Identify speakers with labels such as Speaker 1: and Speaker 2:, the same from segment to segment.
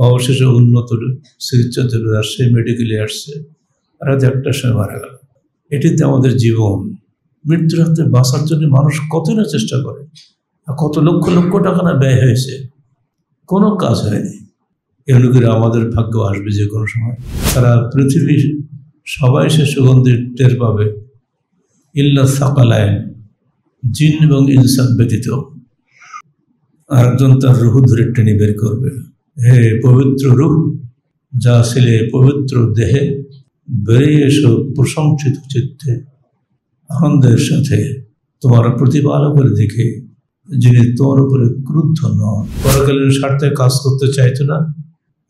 Speaker 1: অবশেষে উন্নত চিকিৎসার জন্য আসছে, মেডিকেলে আসছে, রাত 1টার সময় মারা গেল। এটিতে আমাদের জীবন। মৃত্যুর হাতে বাঁচার জন্য মানুষ কত না চেষ্টা করে, আর কত লক্ষ লক্ষ টাকা না ব্যয় হয়েছে, কোনো কাজ হয়নি। এগুলো করে আমাদের ভাগ্য আসবে যে কোনো সময়। সারা পৃথিবী সবাই সে সুগন্ধি টের পাবে, ইল্লা সাকালাইন, জিন এবং ইনসান ব্যতীত। আরেকজন তার রুহ ধরে টেনে বের করবে, হে পবিত্র রূহ, যা ছিলে পবিত্র দেহে, বেরিয়ে এসো প্রশংসিত চিত্তে, আনন্দের সাথে তোমার প্রতিপালকের দিকে, যিনি তোমার উপরে ক্রুদ্ধ নন। পরকালীন স্বার্থে কাজ করতে চাইতো না,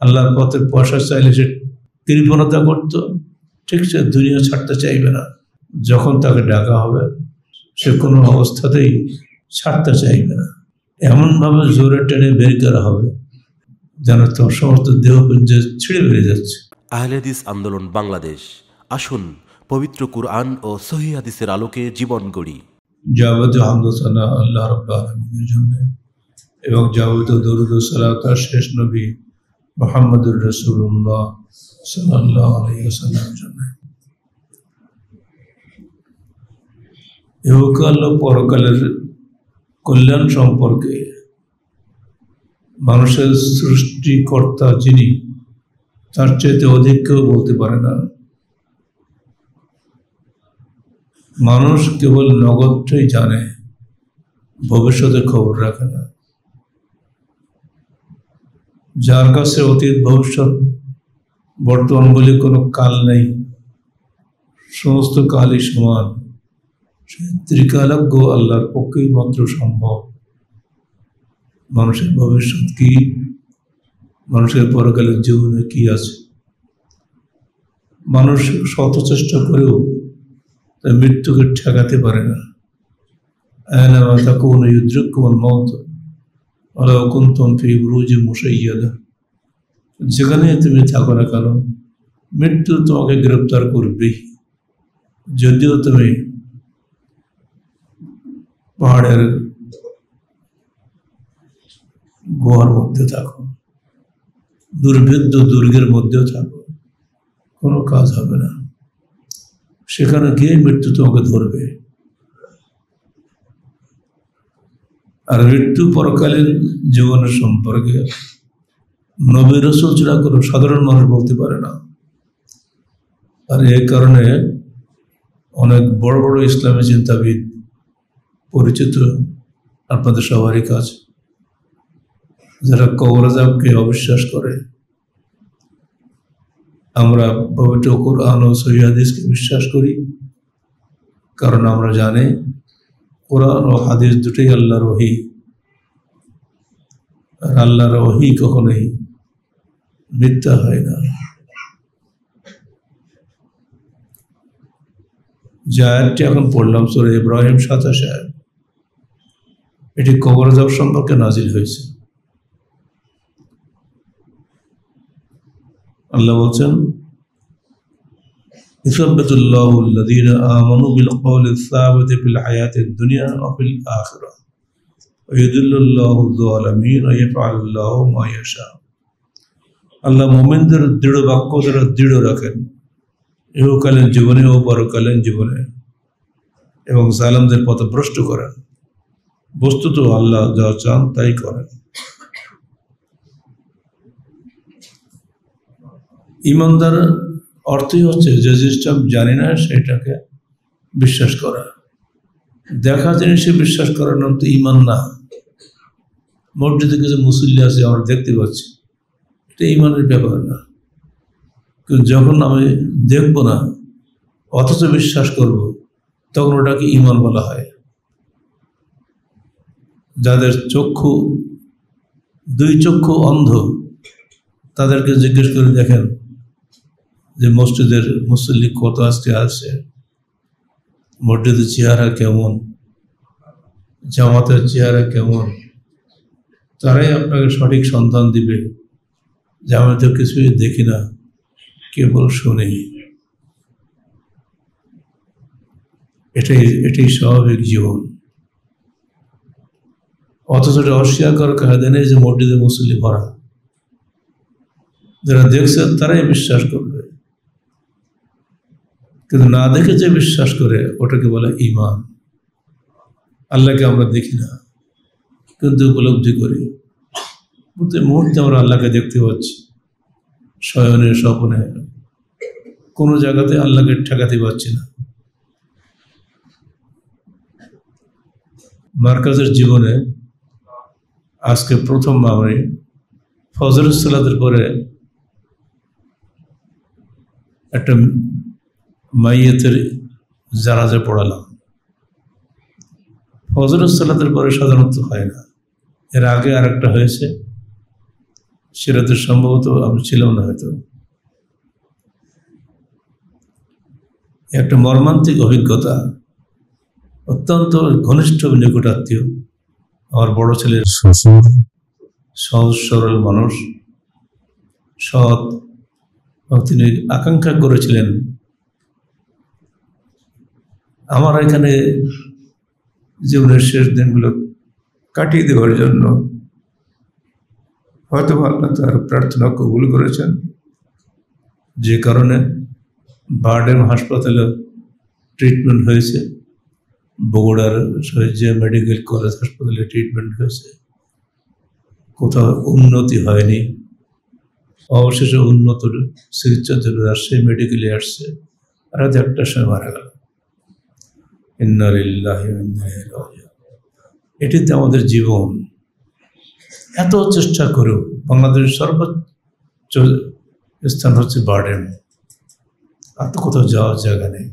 Speaker 1: আল্লাহর পথে পয়সা চাইলে সে কৃপণতা করত, ঠিক সে দুনিয়া ছাড়তে চাইবে না। যখন তাকে ডাকা হবে সে কোনো অবস্থাতেই ছাড়তে চাইবে না। এমনভাবে জোরে টেনে বের করা হবে যেন তোর সমস্ত দেহপুঞ্জ ছিঁড়ে বেরিয়ে যাচ্ছে।
Speaker 2: আহলে হাদিস আন্দোলন বাংলাদেশ, আসুন পবিত্র কুরআন ও সহিহ হাদিসের আলোকে জীবন গড়ি।
Speaker 1: যাবতীয় হামদ ও সানা আল্লাহ রাব্বুল আলামিনের জন্য এবং যাবতীয় দরুদ ও সালাত তার শেষ নবী মুহাম্মদুর রাসূলুল্লাহ সাল্লাল্লাহু আলাইহি ওয়াসাল্লামের জন্য। ইহকাল ও পরকালের কল্যাণ সম্পর্কে মানুষের সৃষ্টিকর্তা যিনি, তার চাইতে অধিক কেউ বলতে পারে না। মানুষ কেবল নগদটাই জানে, ভবিষ্যতের খবর রাখে না। যার কাছে অতীত ভবিষ্যৎ বর্তমান বলে কোনো কাল নেই, সমস্ত কালই সমান, সে ত্রিকালজ্ঞ আল্লাহর পক্ষেই মাত্র সম্ভব। মানুষের ভবিষ্যৎ কি, মানুষের পরকালের জীবনে কি আছে, মানুষ শত চেষ্টা করেও তার মৃত্যুকে ঠেকাতে পারে না। আয়নামা তাকুনু ইউদরিকুমুল মাউত ওয়ালাউ কুনতুম ফি বুরুজিন মুশাইয়াদা, যেখানে তুমি থাকো না কেন মৃত্যু তোমাকে গ্রেপ্তার করবেই, যদিও তুমি পাহাড়ের গুহার মধ্যে থাকো, দুর্ভেদ্য দুর্গের মধ্যেও থাকো, কোনো কাজ হবে না। সেখানে গিয়ে মৃত্যু তোমাকে ধরবে। আর মৃত্যু পরকালীন জীবনের সম্পর্কে নবী রাসূল ছাড়া কোনো সাধারণ মানুষ বলতে পারে না। আর এই কারণে অনেক বড় বড় ইসলামী চিন্তাবিদ পরিচিত আপনাদের সবারই কাছে, যারা কবর আযাবকে অবিশ্বাস করে। আমরা পবিত্র কুরআন ও সহিহ হাদিসকে বিশ্বাস করি, কারণ আমরা জানি কুরআন ও হাদিস দুটোই আল্লাহর ওহী, আর আল্লাহর ওহী কখনোই মিথ্যা হয় না। যে আয়াতটি এখন পড়লাম সূরা ইব্রাহিম 27 আয়াত, এটি কবর আযাব সম্পর্কে নাজিল হয়েছে। আল্লাহ বলছেন, ইসাব্বিতুল্লাহু আল্লাযীনা আমানু বিল কওলি সাবিতি ফিল হায়াতিদ দুনিয়া ওয়া ফিল আখিরাহ ওয়া ইউদিল্লুল্লাহু যালিমিন ওয়া ইয়াফআলুল্লাহু মা ইয়াশা। আল্লাহ মুমিনদের দৃঢ় বাক্য দ্বারা দৃঢ় রাখেন ইহকালীন জীবনে ও পরকালীন জীবনে, এবং জালেমদের পথভ্রষ্ট করেন। বস্তুত আল্লাহ যা চান তাই করেন। ইমানদার অর্থই হচ্ছে যে জিনিসটা জানি না সেটাকে বিশ্বাস করা। দেখা জিনিসে বিশ্বাস করার নাম তো ইমান না। মসজিদে কিছু মুসল্লি আছে আমরা দেখতে পাচ্ছি, এটা ইমানের ব্যাপার না। কিন্তু যখন আমি দেখব না অথচ বিশ্বাস করব, তখন ওটাকে ইমান বলা হয়। যাদের চক্ষু দুই চক্ষু অন্ধ, তাদেরকে জিজ্ঞেস করে দেখেন যে মসজিদের মুসল্লি কত আজকে আছে, মসজিদের চেহারা কেমন, জামাতের চেহারা কেমন, তারাই আপনাকে সঠিক সন্ধান দিবে যে আমি তো কিছুই দেখি না, কেবল শুনি। এটাই স্বাভাবিক জীবন। অথচ এটা অস্বীকার করার কায়দা নেই যে মসজিদে মুসল্লি ভরা। যারা দেখছে তারাই বিশ্বাস করবে, কিন্তু না দেখে যে বিশ্বাস করে ওটাকে বলে ঈমান। আল্লাহকে আমরা দেখি না, কিন্তু উপলব্ধি করি। প্রতি মুহূর্তে আমরা আল্লাহকে দেখতে পাচ্ছি, শয়নে স্বপ্নে, কোনো জায়গাতে আল্লাহকে ঠেকাতে পারছি না। মার্কাজের জীবনে আজকে প্রথম আমি ফজরের সালাতের পরে একটা মাইয়াতের জানাজা পড়ালাম। ফজরের সালাতের পরে সাধারণত হয় না, এর আগে আর একটা হয়েছে, সেটাতে সম্ভবত আমি ছিলাম না হয়তো। একটা মর্মান্তিক অভিজ্ঞতা। অত্যন্ত ঘনিষ্ঠ নিকটাত্মীয়, আমার বড় ছেলের শ্বশুর, সহজ সরল মানুষ, সৎ, তিনি আকাঙ্ক্ষা করেছিলেন আমার এখানে জীবনের শেষ দিনগুলো কাটিয়ে দেওয়ার জন্য। হয়তো আল্লাহ তার প্রার্থনা কবুল করেছেন, যে কারণে বারডেম হাসপাতালে ট্রিটমেন্ট হয়েছে, বগুড়ার শহীদ মেডিকেল কলেজ হাসপাতালে ট্রিটমেন্ট হয়েছে, কোথাও উন্নতি হয়নি। অবশেষে উন্নত চিকিৎসার জন্য রাজশাহী মেডিকেলে আসছে, রাত 1টার সময় মারা গেল। ইন্না লিল্লাহি ওয়া ইন্না ইলাইহি রাজিউন। এটিতে আমাদের জীবন। এত চেষ্টা করেও বাংলাদেশের সর্বোচ্চ স্থান হচ্ছে বারডেম, আর তো কোথাও যাওয়ার জায়গা নেই।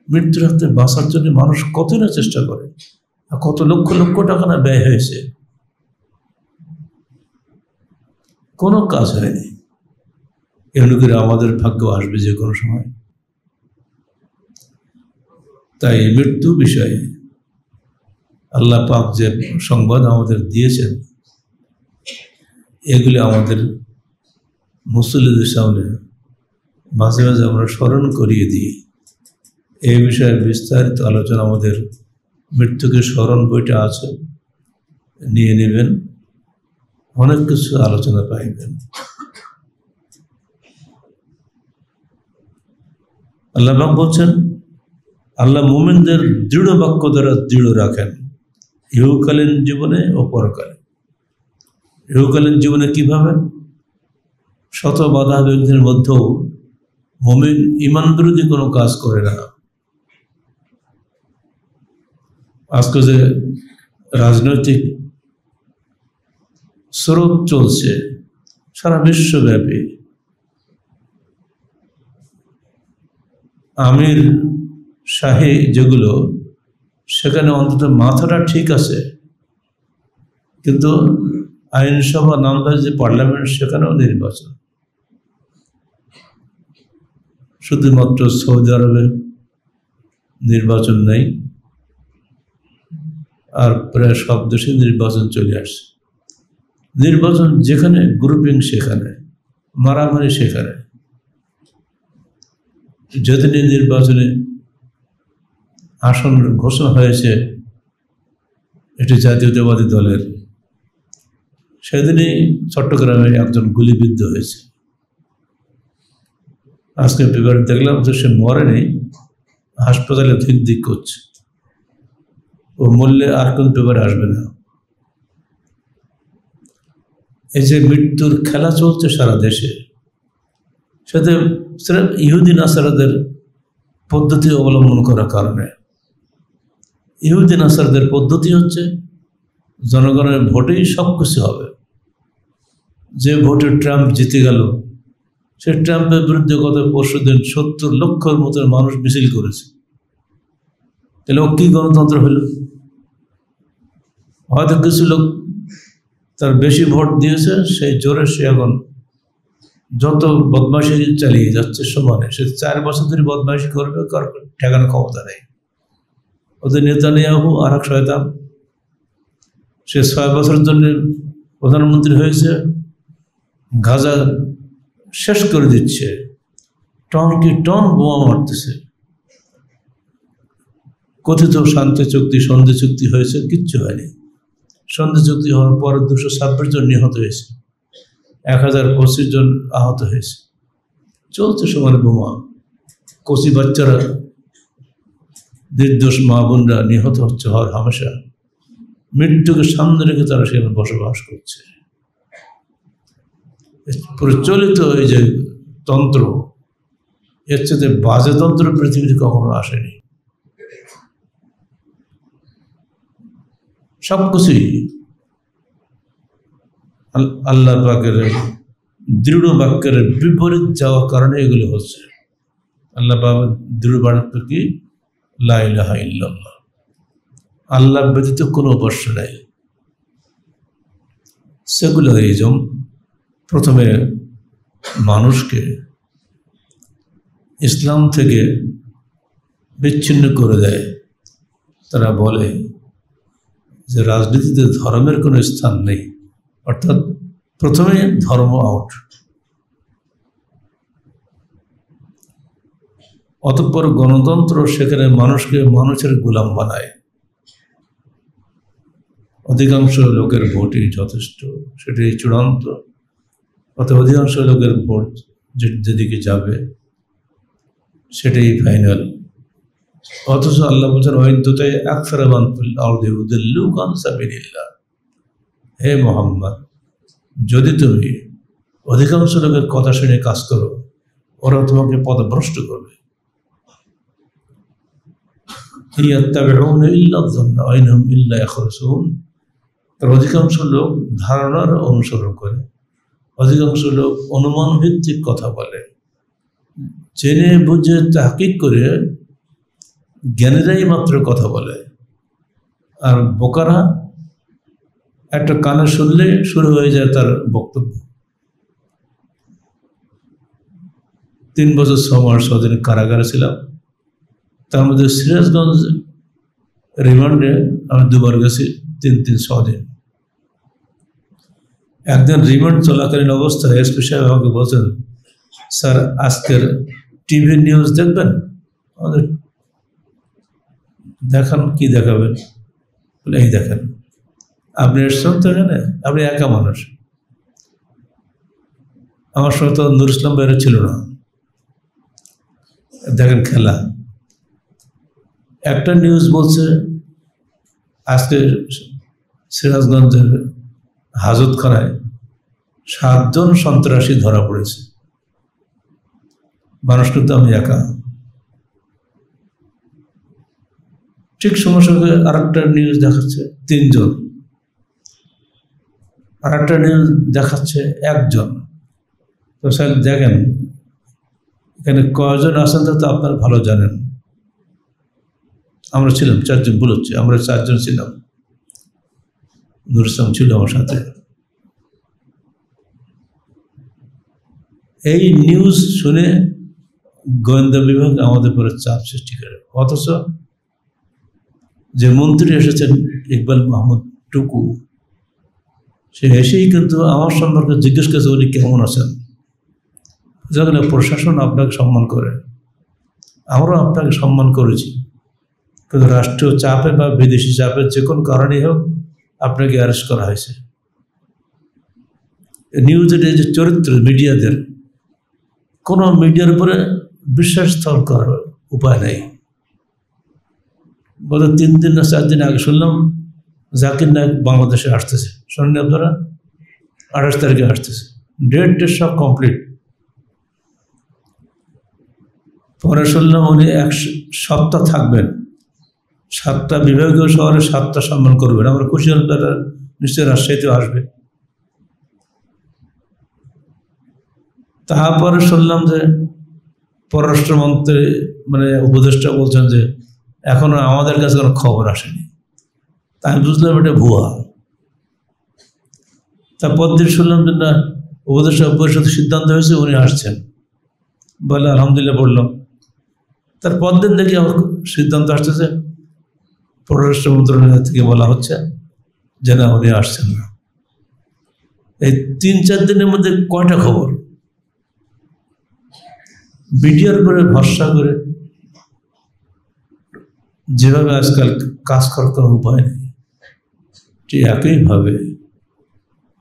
Speaker 1: মৃত্যুর হাতে বাঁচার জন্য মানুষ কত না চেষ্টা করে, আর কত লক্ষ লক্ষ টাকা না ব্যয় হয়েছে, কোনো কাজ হয়নি। এমনি করে আমাদের ভাগ্য আসবে যে কোনো সময়। তাই মৃত্যু বিষয়ে আল্লাহ পাক যে সংবাদ আমাদের দিয়েছেন, এগুলি আমাদের মুসল্লিদের সামনে মাঝে মাঝে আমরা স্মরণ করিয়ে দিই। এই বিষয়ে বিস্তারিত আলোচনা আমাদের মৃত্যুকে স্মরণ বইটা আছে, নিয়ে নেবেন, অনেক কিছু আলোচনা পাইবেন। আল্লাহ পাক বলছেন, আল্লাহ মুমিনদের দৃঢ় বাক্য দ্বারা দৃঢ় রাখেন ইহকালীন জীবনে ও পরকালে। ইহকালীন জীবনে কিভাবে? শত বাধা বিঘ্নের মধ্যেও মুমিন ঈমান বিরোধী কোনো কাজ করে না। আজকে যে রাজনৈতিক স্রোত চলছে সারা বিশ্বব্যাপী, আমির শাহী যেগুলো, সেখানে অন্তত মাথাটা ঠিক আছে, কিন্তু আইনসভা নামদার যে পার্লামেন্ট, সেখানেও নির্বাচন। শুধুমাত্র সৌদি আরবে নির্বাচন নেই, আর প্রায় সব দেশে নির্বাচন চলে আসছে। নির্বাচন যেখানে, গ্রুপিং সেখানে, মারামারি সেখানে। যেদিনই নির্বাচনে আসন ঘোষণা হয়েছে এটি জাতীয়তাবাদী দলের, সেদিনই চট্টগ্রামে একজন গুলিবিদ্ধ হয়েছে। আজকে পেপারে দেখলাম যে সে মরেনি, হাসপাতালে ধিক ধিক করছে। ও মরলে আর কোন পেপারে আসবে না। এই যে মৃত্যুর খেলা চলছে সারা দেশে, সাথে সেটা ইহুদি নাসারাদের পদ্ধতি অবলম্বন করার কারণে। ইহুদি নাসারদের পদ্ধতি হচ্ছে জনগণের ভোটেই সব কিছু হবে। যে ভোটে ট্রাম্প জিতে গেল, সে ট্রাম্পের বিরুদ্ধে গত পরশুদিন 70 লক্ষর মতো মানুষ মিছিল করেছে। তাহলে ও কি গণতন্ত্র হইল? হয়তো কিছু লোক তার বেশি ভোট দিয়েছে, সেই জোরে সে এখন যত বদমাইশি চালিয়ে যাচ্ছে সমানে। সে 4 বছর ধরে বদমাইশি করবে, ঠেকানো ক্ষমতা নেই। ওদের নেতানিয়াহু আর এক শয়তান, সে 6 বছরের জন্য প্রধানমন্ত্রী হয়েছে, গাজা শেষ করে দিচ্ছে, টন কি টন বোমা মারতেছে। কথিত শান্তি চুক্তি, সন্ধি চুক্তি হয়েছে, কিচ্ছু হয়নি। সন্ধি চুক্তি হওয়ার পর 226 জন নিহত হয়েছে। 1025 জন আহত হয়েছে। চলছে সমান বোমা, কচি বাচ্চারা, নির্দোষ মা বোনরা নিহত হচ্ছে হর হামেশা। মৃত্যুকে সামনে রেখে তারা সেখানে বসবাস করছে। প্রচলিত এই যে তন্ত্র, এর চেয়ে বাজে তন্ত্র পৃথিবীতে কখনো আসেনি। সবকিছুই আল্লাহ পাকের দৃঢ় বাক্যের বিপরীত যাওয়ার কারণে এগুলো হচ্ছে। আল্লাহ পাক দৃঢ় বাক্য কি? লা ইলাহা ইল্লাল্লাহ, আল্লাহ ব্যতীত কোনো উপাস্য নাই। সেকুলারিজম প্রথমে মানুষকে ইসলাম থেকে বিচ্ছিন্ন করে দেয়। তারা বলে যে রাজনীতিতে ধর্মের কোনো স্থান নেই, অর্থাৎ প্রথমে ধর্ম আউট। অতঃপর গণতন্ত্র সেখানে মানুষকে মানুষের গোলাম বানায়। অধিকাংশ লোকের ভোটই যথেষ্ট, সেটাই চূড়ান্ত। অত অধিকাংশ লোকের ভোট যেদিকে যাবে সেটাই ফাইনাল। অথচ আল্লাহ বলছেন ওয়াইদুতাই আকসারাবান ফিল আরদি ইউদিল্লুকা আন সাবিলিল্লাহ, হে মুহাম্মদ, যদি তুমি অধিকাংশ লোকের কথা শুনে কাজ করো, ওরা তোমাকে পথভ্রষ্ট করবে। ইয়াত্তাবিউনা ইল্লা যান্না ওয়া ইনহুম ইল্লা ইয়াখরুসুন, তার অধিকাংশ লোক ধারণার অনুসরণ করে, অধিকাংশ লোক অনুমান ভিত্তিক কথা বলে, জেনে বুঝে তাহকিক করে জ্ঞানীরাই মাত্র কথা বলে। আর বোকারা একটা কানে শুনলে শুরু হয়ে যায় তার বক্তব্য। 3 বছর 6 মাস 6 দিন কারাগারে ছিলাম। তার মধ্যে সিরাজগঞ্জ রিমান্ডে আমি 2 বার গেছি, 3-6 দিন। একদিন রিমান্ড চলাকালীন অবস্থায় এসপি সাহেব আমাকে বলছেন, স্যার আজকের টিভি নিউজ দেখবেন? আমাদের দেখান, কি দেখাবেন? বলে এই দেখেন। আপনি এসছেন তো এখানে, আপনি একা মানুষ, আমার সঙ্গে তো নুর ইসলাম বাইরে ছিল না, দেখেন খেলা। একটা নিউজ বলছে আজকে সিরাজগঞ্জের হাজতখানায় 7 জন সন্ত্রাসী ধরা পড়েছে। মানুষ কিন্তু আমি একা। ঠিক সঙ্গে সঙ্গে আর একটা নিউজ দেখাচ্ছে 3 জন, আর একটা নিউজ দেখাচ্ছে 1 জন। তো স্যার দেখেন এখানে কয়জন আছেন তো আপনারা ভালো জানেন। আমরা ছিলাম 4 জন, বলছি আমরা 4 জন ছিলাম, নুর ইসলাম ছিল আমার সাথে। এই নিউজ শুনে গোয়েন্দা বিভাগ আমাদের উপরে চাপ সৃষ্টি করে। অথচ যে মন্ত্রী এসেছেন ইকবাল মাহমুদ টুকু, সে এসেই কিন্তু আমার সম্পর্কে জিজ্ঞেস করেছে উনি কেমন আছেন। যখন প্রশাসন আপনাকে সম্মান করে, আমরাও আপনাকে সম্মান করেছি, কিন্তু রাষ্ট্রীয় চাপে বা বিদেশি চাপের যে কোনো কারণেই হোক আপনাকে অ্যারেস্ট করা হয়েছে। নিউজের এই যে চরিত্র, মিডিয়াদের কোনো মিডিয়ার উপরে বিশ্বাস স্থল করার উপায় নেই। গত 3 দিন না 4 দিন আগে শুনলাম জাকির নায়েক বাংলাদেশে আসতেছে। শোনেন আপনারা, 28 তারিখে আসতেছে, ডেট সব কমপ্লিট। পরে শুনলাম উনি 1 সপ্তাহ থাকবেন, 7টা বিভাগীয় শহরে 7টা সম্মান করবেন। আমরা খুশি হলাম, তারা নিশ্চয়ই রাজশাহীতেও আসবে। তারপরে শুনলাম যে পররাষ্ট্রমন্ত্রী মানে উপদেষ্টা বলছেন যে এখনো আমাদের কাছে কোনো খবর আসেনি। তাই বুঝলাম এটা ভুয়া। তারপর দিন শুনলাম যে না, উপদেষ্টা পরিষদের সিদ্ধান্ত হয়েছে, উনি আসছেন বলে আলহামদুলিল্লাহ বললাম। তারপর দিন দেখি আমার সিদ্ধান্ত আসতেছে, পররাষ্ট্র মন্ত্রণালয় থেকে বলা হচ্ছে যে না, উনি আসছেন না। এই 3-4 দিনের মধ্যে কয়টা খবর? মিডিয়ার উপরে ভরসা করে যেভাবে আজকাল কাজ করার কোনো উপায় নেই, ঠিক একইভাবে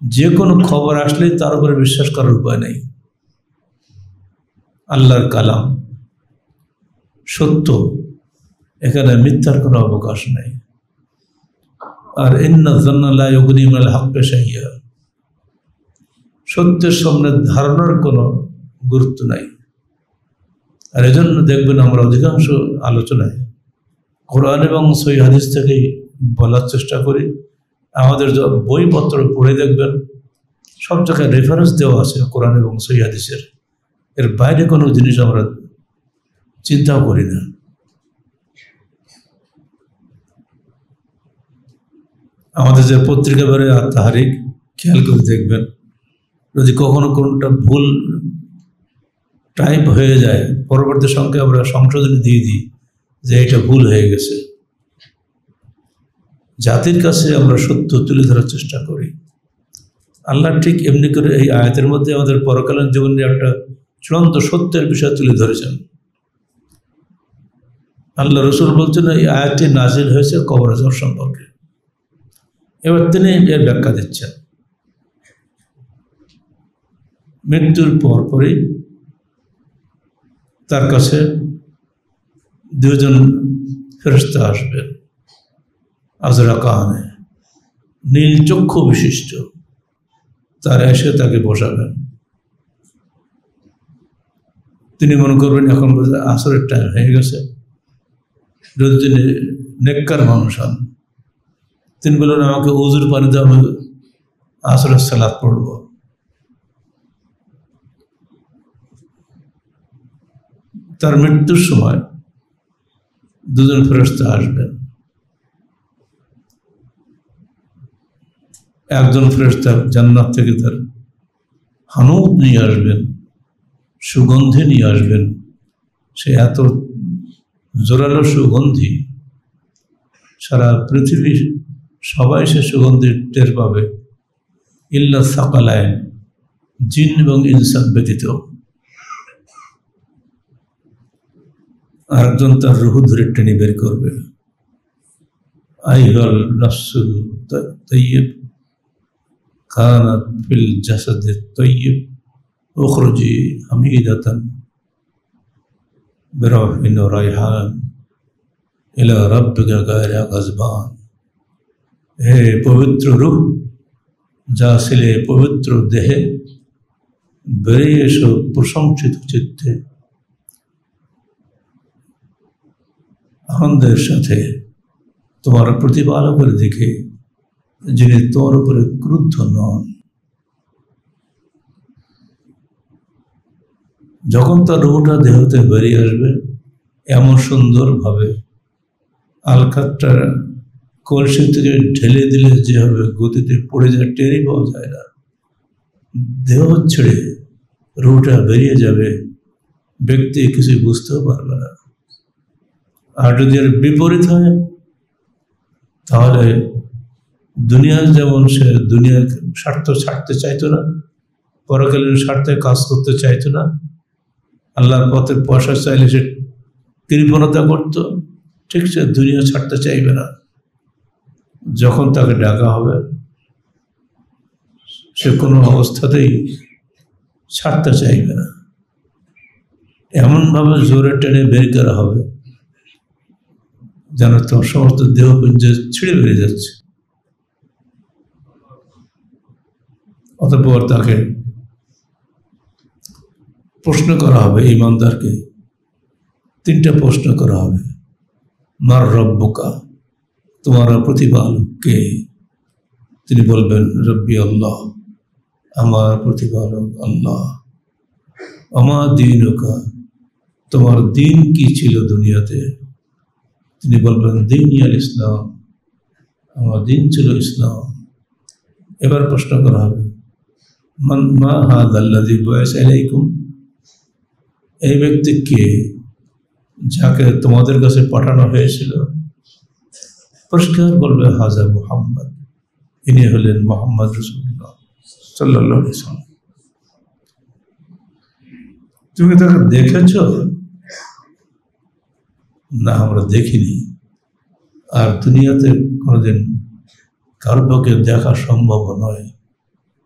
Speaker 1: যে কোনো খবর আসলেই তার উপরে বিশ্বাস করার উপায় নেই। আল্লাহর কালাম সত্য, এখানে মিথ্যার কোনো অবকাশ নেই। আর ইন্না যান্না লা ইউগনি মিনাল হাক্কি শাইআ, সত্যের সামনে ধারণার কোনো গুরুত্ব নাই। আর এজন্য দেখবেন আমরা অধিকাংশ আলোচনায় কোরআন এবং সহিহ হাদিস থেকেই বলার চেষ্টা করি। আমাদের বইপত্র পড়ে দেখবেন সব জায়গায় রেফারেন্স দেওয়া আছে কোরআন এবং সহিহ হাদিসের, এর বাইরে কোনো জিনিস আমরা চিন্তাও করি না। আমাদের যে পত্রিকা বের হয় আত-তাহরিক, খেয়াল করে দেখবেন যদি কখনো কোনটা ভুল টাইপ হয়ে যায়, পরবর্তী সঙ্গে আমরা সংশোধনী দিয়ে দিই যে এটা ভুল হয়ে গেছে। জাতির কাছে আমরা সত্য তুলে ধরার চেষ্টা করি। আল্লাহ ঠিক এমনি করে এই আয়াতের মধ্যে আমাদের পরকালীন জীবনের একটা চূড়ান্ত সত্যের বিষয় তুলে ধরেছেন। আল্লাহ রসুল বলছেন এই আয়াতটি নাজিল হয়েছে কবর আযাব সম্পর্কে। এবার তিনি এর ব্যাখ্যা দিচ্ছেন। মৃত্যুর পরপরই তার কাছে দুজন ফেরেশতা আসবেন, আজরাকানে, নীল চক্ষু বিশিষ্ট। তারা এসে তাকে বসাবেন। তিনি মনে করবেন এখন বোধহয় আসরের টাইম হয়ে গেছে। যদি তিনি নেককার মানুষ হন, তিনি বললেন আমাকে উজুর পানি দিয়ে আমি আসরের সালাত পড়ব। তার মৃত্যুর সময় দুজন ফেরেশতা আসবেন। একজন ফেরেশতা জান্নাত থেকে তার হানুত নিয়ে আসবেন, সুগন্ধি নিয়ে আসবেন। সে এত জোরালো সুগন্ধি, সারা পৃথিবী সবাই সে সুগন্ধি টের পাবে, ইল্লা সাকালাইন, জিন এবং ইনসান ব্যতীত। আরেকজন তার রুহ ধরে টেনে বের করবে। আইহাল নাফসুল তাইয়্যিব কানাত ফিল জাসাদি তাইয়্যিব উখরুজি হামিদাতান বিরওহিন ওয়া রায়হান ইলা রাব্বিকা গায়রা গাজবান। হে পবিত্র রূহ, যা ছিলে পবিত্র দেহে, বেরিয়ে এসো প্রশংসিত চিত্তে, আনন্দের সাথে তোমার প্রতিপালকের দিকে, যিনি তোমার উপরে ক্রুদ্ধ নন। যখন তার রূহটা দেহতে বেরিয়ে আসবে, এমন সুন্দরভাবে আলকাতটা কলসি থেকে ঢেলে দিলে যেভাবে গতিতে পড়ে যায় টেরই পাওয়া যায় না। দেহ ছেড়ে রূহটা বেরিয়ে যাবে, ব্যক্তি কিছু বুঝতেও পারবে না। আর যদি এর বিপরীত হয়, তাহলে দুনিয়ার যেমন সে দুনিয়ার স্বার্থ ছাড়তে চাইতো না, পরকালীন স্বার্থে কাজ করতে চাইতো না, আল্লাহর পথে পয়সা চাইলে সে কৃপণতা করত, ঠিক সে দুনিয়া ছাড়তে চাইবে না। যখন তাকে ডাকা হবে, সে কোনো অবস্থাতেই ছাড়তে চাইবে না। এমনভাবে জোরে টেনে বের করা হবে যেন তোর সমস্ত দেহপুঞ্জ ছিঁড়ে বেরিয়ে যাচ্ছে। অতঃপর তাকে প্রশ্ন করা হবে, ঈমানদারকে তিনটা প্রশ্ন করা হবে। মার রব্বুকা, তোমার প্রতিপালক কে? তিনি বলবেন রব্বি আল্লাহ, আমার প্রতিপালক আল্লাহ। আমা দীনুকা, তোমার দিন কি ছিল দুনিয়াতে? তিনি বলবেন দীন আল ইসলাম, আমার দিন ছিল ইসলাম। এবার প্রশ্ন করা হবে মান মা হাযাল্লাযী বুইসা ইলাইকুম, এই ব্যক্তি কে যাকে তোমাদের কাছে পাঠানো হয়েছিল? পরিষ্কার বলবে হাজা মুহাম্মদ, ইনি হলেন মুহাম্মদ রাসূলুল্লাহ সাল্লাল্লাহু আলাইহি ওয়াসাল্লাম। তুমি তাকে দেখেছ? না, আমরা দেখিনি। আর দুনিয়াতে কোনোদিন কারোকে দেখা সম্ভব নয়।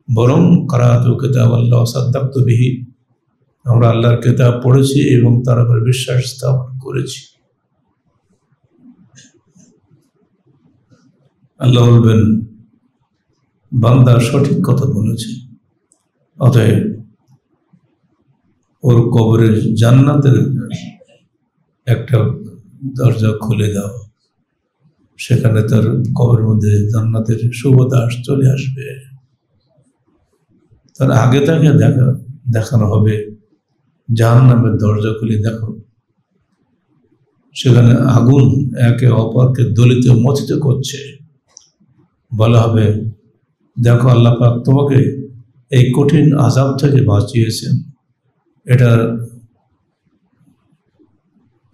Speaker 1: বরং কারাতু কিতাবাল্লাহ সাদ্দাকতু বিহি, আমরা আল্লাহর কিতাব পড়েছি এবং তার উপর বিশ্বাস স্থাপন করেছি। আল্লাহ বলবেন বান্দা সঠিক কথা বলেছে, অতএব ওর কবরে জান্নাতের একটা দরজা খুলে দাও, সেখানে তার কবরের মধ্যে জান্নাতের সুবাতাস চলে আসবে। তার আগে তাকে দেখানো হবে জাহান্নামের দরজা খুলে দেখো, সেখানে আগুন একে অপরকে দলিত মথিত করছে। বলা হবে দেখো আল্লাহ পাক তোমাকে এই কঠিন আযাব থেকে বাঁচিয়েছেন, এটা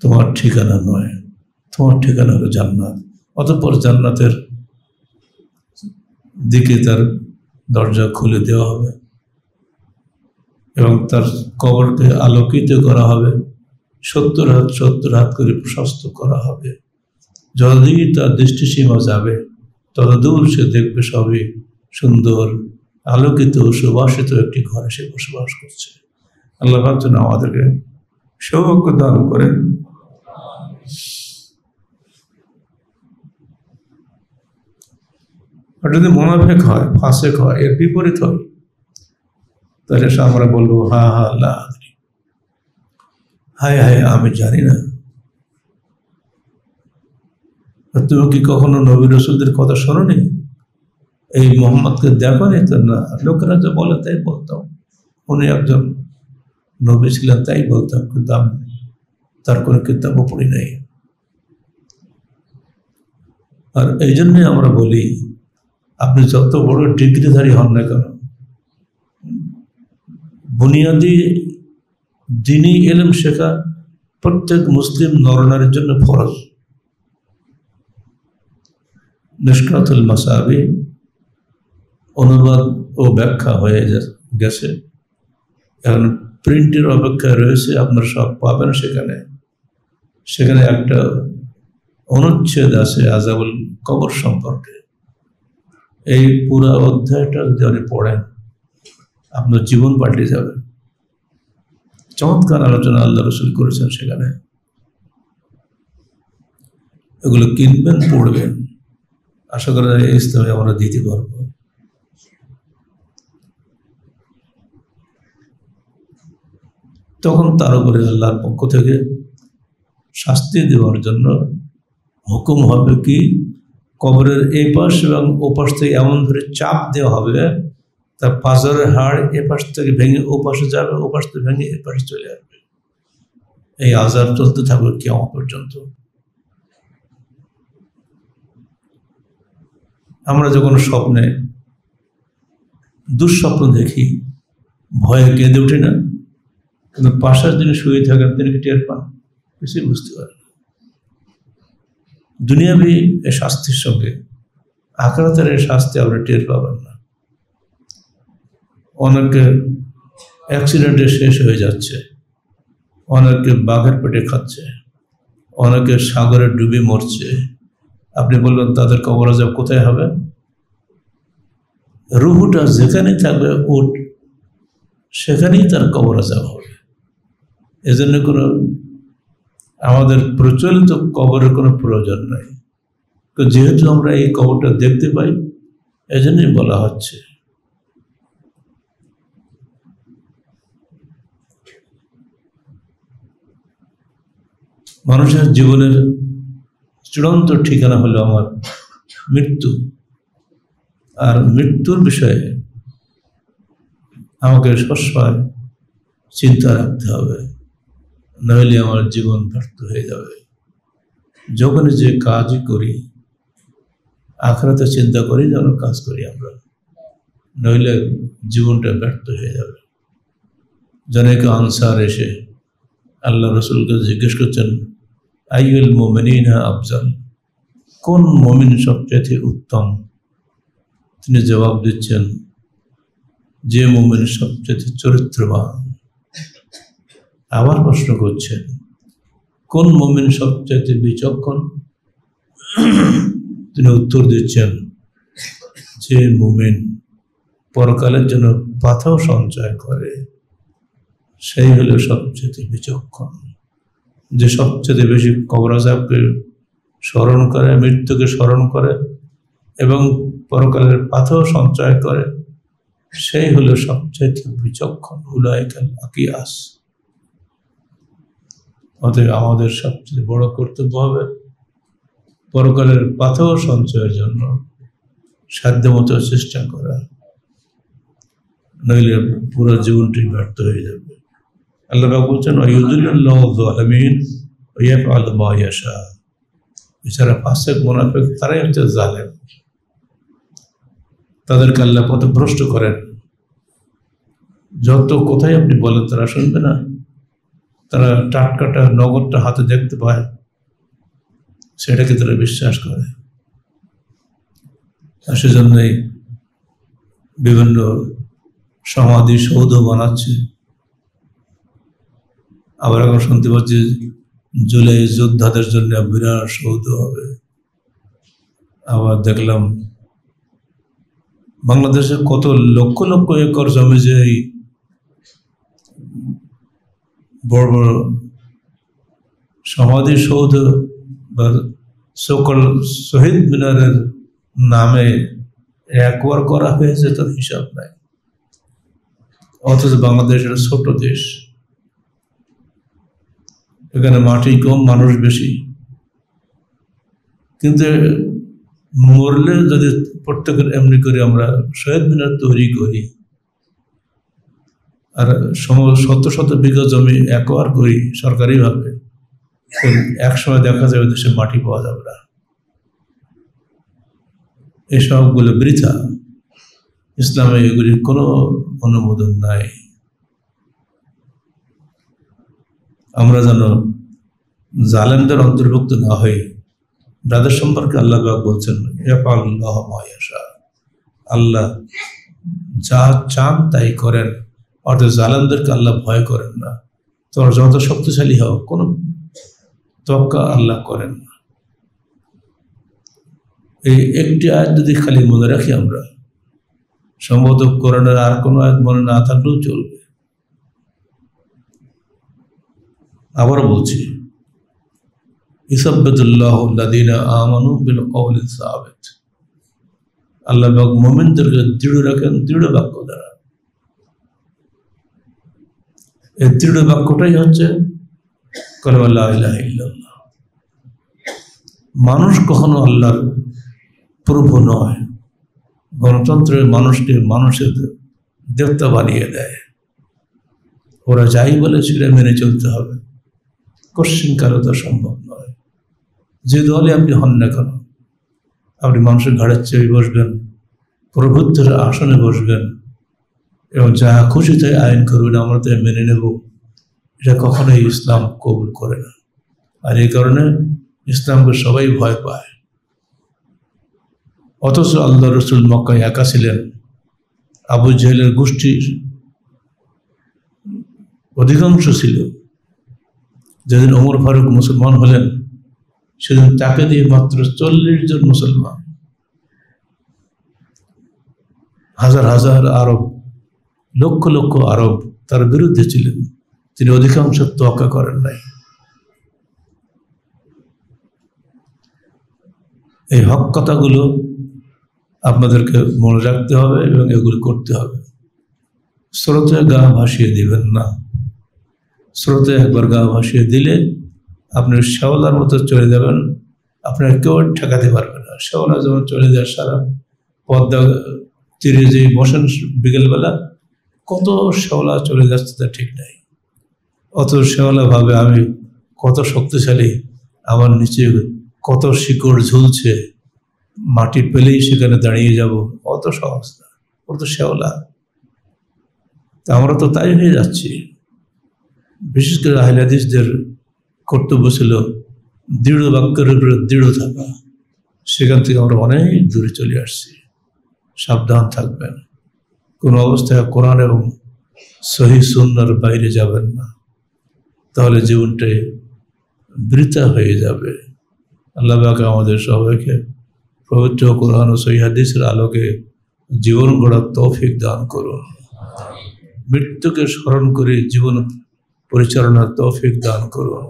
Speaker 1: তোমার ঠিকানা নয়, তোমার ঠিকানা হলো জান্নাত। অতঃপর জান্নাতের দিকে তার দরজা খুলে দেওয়া হবে এবং তার কবরকে আলোকিত করা হবে, 70 হাত করে প্রশস্ত করা হবে। যতদিন তার দৃষ্টিসীমা যাবে ততদূর সে দেখবে সবই সুন্দর আলোকিত সুবাসিত একটি ঘরে সে বসবাস করছে। আল্লাহ পাক যেন আমাদেরকে সৌভাগ্য দান করেন। আর যদি মুনাফিক হয়, ফাসিক হয়, এর বিপরীত হয়, তাহলে আমরা বলবো হা হা লা আদরি, হায় হায় আমি জানি না। তুমি কি কখনো নবী রাসূলদের কথা শোনোনি? এই মোহাম্মদকে দেখো নি? তো না, লোকেরা যে বলে তাই বলতাম, উনি একজন নবী ছিলেন তাই বলতাম, কিন্তু আমি তার কোনো কিতাবও পড়ি নাই। আর এই জন্যই আমরা বলি আপনি যত বড় ডিগ্রিধারী হন না কেন, বুনিয়াদি দ্বীনি ইলম শেখা প্রত্যেক মুসলিম নরনারীর জন্য ফরজ। মিশকাতুল মাসাবি অনুবাদ ও ব্যাখ্যা হয়ে গেছে, এখন প্রিন্টের অপেক্ষায় রয়েছে, আপনারা সব পাবেন সেখানে। সেখানে একটা অনুচ্ছেদ আছে আযাবুল কবর সম্পর্কে। এই পুরা অধ্যায়টা যদি পড়েন আপনার জীবন পাল্টে যাবে। চমৎকার আলোচনা আল্লাহ রাসূল করেছেন সেখানে। এগুলো কিনবেন, পড়বেন, আশা করা যায় ইসলামে আমরা দিতে পারবো। তখন তার উপরে আল্লাহর পক্ষ থেকে শাস্তি দেওয়ার জন্য হুকুম হবে কি, কবরের এই পাশ এবং ও পাশ থেকে এমন ধরে চাপ দেওয়া হবে তার পাঁজরের হাড় এ পাশ থেকে ভেঙে ও পাশে যাবে, ও পাশ থেকে ভেঙে এ পাশে চলে আসবে। এই আযাব চলতে থাকবে কিয়ামত পর্যন্ত। আমরা যখন স্বপ্নে দুঃস্বপ্ন দেখি ভয়ে কেঁদে উঠি না, কিন্তু পাশের যিনি শুয়ে থাকেন তিনি কি টের পান? কিছুই বুঝতে পারেন না। দুনিয়াবি এই শাস্তির সঙ্গে আখিরাতের এই শাস্তি আপনি টের পাবেন না। অনেকে অ্যাক্সিডেন্টে শেষ হয়ে যাচ্ছে, অনেকে বাঘের পেটে খাচ্ছে, অনেকে সাগরে ডুবে মরছে। আপনি বললেন তাদের কবর আযাব কোথায় হবে? রুহুটা যেখানেই থাকবে উঠ সেখানেই তার কবর আযাব হবে। এজন্য কোনো আমাদের প্রচলিত কবরের কোনো প্রয়োজন নাই। তো যেহেতু আমরা এই কবরটা দেখতে পাই, এজন্যই বলা হচ্ছে। মানুষের জীবনের চূড়ান্ত ঠিকানা হলো আমার মৃত্যু। আর মৃত্যুর বিষয়ে আমাকে সবসময় চিন্তা রাখতে হবে, নইলে আমার জীবন ব্যর্থ হয়ে যাবে। যখনই যে কাজই করি আখিরাতে চিন্তা করি যেন কাজ করি আমরা, নইলে জীবনটা ব্যর্থ হয়ে যাবে। জনৈক আনসার এসে আল্লাহ রাসূলকে জিজ্ঞেস করছেন, আইয়ুল মুমিনিনা আফজাল, কোন মুমিন সবচেয়ে উত্তম? তিনি জবাব দিচ্ছেন, যে মুমিন সবচেয়ে চরিত্রবান। আবার প্রশ্ন করছেন, কোন মুমিন সবচেয়ে বিচক্ষণ? তিনি উত্তর দিচ্ছেন, যে মুমিন পরকালের জন্য পাথর সঞ্চয় করে, সেই হলো সবচেয়ে বিচক্ষণ, যে সবচেয়ে বেশি কবর আযাবকে স্মরণ করে, মৃত্যুকে স্মরণ করে এবং পরকালের পাথর সঞ্চয় করে, সেই হলো সবচেয়ে বিচক্ষণ। উলাইকাল আকিয়াস। অতএব আমাদের সবচেয়ে বড় কর্তব্য হবে পরকালের পাথর সঞ্চয়ের জন্য সাধ্যমতো চেষ্টা করা, নইলে পুরো জীবনটি ব্যর্থ হয়ে যাবে। আল্লাহ পাক বলছেন, ওয়ায়ুযিল্লুল্লাহু যালিমিন ওয়া ইয়াফআলু মা ইয়াশা। এছাড়া ফাসিক মুনাফিক তারাই হচ্ছে জালেম, তাদেরকে আল্লাহ পথভ্রষ্ট করেন। যত কোথায় আপনি বলেন তারা শুনবে না, তারা টাটকাটা নগদটা হাতে দেখতে পায়, সেটাকে তারা বিশ্বাস করে। আর সেজন্যই বিভিন্ন সমাধি সৌধ বানাচ্ছে। আবার এখন শুনতে পাচ্ছি জুলাই যোদ্ধাদের জন্য বিরাট সৌধ হবে। আবার দেখলাম বাংলাদেশে কত লক্ষ লক্ষ একর জমি যে এই বড় বড় সমাধি সৌধ বা সকল শহীদ মিনারের নামে একবার করা হয়েছে, তার হিসাব নাই। অথচ বাংলাদেশ একটা ছোট দেশ, এখানে মাটি কম, মানুষ বেশি, কিন্তু মরলে যদি প্রত্যেকের এমনি করে আমরা শহীদ মিনার তৈরি করি আর শত শত বিঘা জমি একবার করি সরকারিভাবে, এক সময় দেখা যাবে দেশে মাটি পাওয়া যাবে না। এসবগুলো বৃথা, ইসলামে এগুলির কোনো অনুমোদন নাই। আমরা যেন জালেমদের অন্তর্ভুক্ত না হই। যাদের সম্পর্কে আল্লাহ পাক বলছেন, ইয়াফআলুল্লাহু মা ইয়াশা, আল্লাহ যা চান তাই করেন। অর্থাৎ জালেমদেরকে আল্লাহ ভয় করেন না। তোমরা যত শক্তিশালী হও, কোনো তোয়াক্কা আল্লাহ করেন না। এই একটি আয়াত যদি খালি মনে রাখি আমরা, সম্ভবত কোরআনের আর কোনো আয়াত মনে না থাকলেও চলবে। আবার বলছি, ইসাব্বিতুল্লাহু আল্লাযীনা আমানু বিল কওলি সাবিত। আল্লাহ পাক মুমিনদেরকে দৃঢ় রাখেন দৃঢ় বাক্য দ্বারা। এই দৃঢ় বাক্যটাই হচ্ছে কালিমা লা ইলাহা ইল্লাল্লাহ। মানুষ কখনো আল্লাহর প্রভু নয়। গণতন্ত্রের মানুষকে মানুষের দেবতা বানিয়ে দেয়। ওরা যাই বলে সেটা মেনে চলতে হবে, কোশ্চিন কারো তা সম্ভব নয়। যে দলে আপনি হন না কেন, আপনি মানুষের ঘাড়ের চেয়ে বসবেন, প্রভুত্বের আসনে বসবেন এবং যা খুশি তাই আইন করবেন, আমরা তাই মেনে নেব, এটা কখনোই ইসলাম কবুল করে না। আর এই কারণে ইসলামকে সবাই ভয় পায়। অথচ আল্লাহ রসুল মক্কায় একা ছিলেন। আবু জেহেলের গোষ্ঠীর অধিকাংশ ছিল। যেদিন ওমর ফারুক মুসলমান হলেন, সেদিন তাকে দিয়ে মাত্র 40 জন মুসলমান। হাজার হাজার আরব, লক্ষ লক্ষ আরব তার বিরুদ্ধে ছিলেন। তিনি অধিকাংশ তোয়াক্কা করেন নাই। এই হক কথাগুলো আপনাদেরকে মনে রাখতে হবে এবং এগুলো করতে হবে। স্রোতে গা ভাসিয়ে দিবেন না। স্রোতে একবার গা ভাসিয়ে দিলে আপনি শেওলার মতো চলে যাবেন, আপনার কেউ ঠেকাতে পারবে না। শেওলা যেমন চলে যায় সারা পদ্মা তীরে, যে বসেন বিকেলবেলা, কত শেওলা চলে যাচ্ছে তা ঠিক নাই। অত শেওলা ভাবে আমি কত শক্তিশালী, আমার নিচে কত শিকড় ঝুলছে, মাটি পেলেই সেখানে দাঁড়িয়ে যাব, অত সহজ না। ওর তো শেওলা। তা আমরা তো তাই হয়ে যাচ্ছি। বিশেষ করে আহলে হাদিসদের কর্তব্য ছিল দৃঢ় বাক্যের উপরে দৃঢ় থাকা। সেখান থেকে আমরা অনেক দূরে চলে আসছি। সাবধান থাকবেন, কোনো অবস্থায় কোরআন এবং সহিহ সুন্নাহর বাইরে যাবেন না, তাহলে জীবনটাই বৃথা হয়ে যাবে। আল্লাহ পাক আমাদের সবাইকে পবিত্র কোরআন ও সহিহ হাদিসের আলোকে জীবন গড়ার তৌফিক দান করুন। মৃত্যুকে স্মরণ করে জীবন পরিচালনার তৌফিক দান করুন।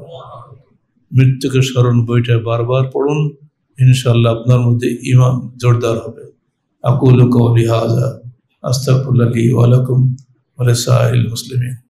Speaker 1: মৃত্যুকে স্মরণ বইটা বারবার পড়ুন, ইনশাআল্লাহ আপনার মধ্যে ঈমান জোরদার হবে। আকুলু কওলি হাযা আস্তাগফিরুল্লাহ লি ওয়া লাকুম ওয়া লিসাইরিল মুসলিমিন।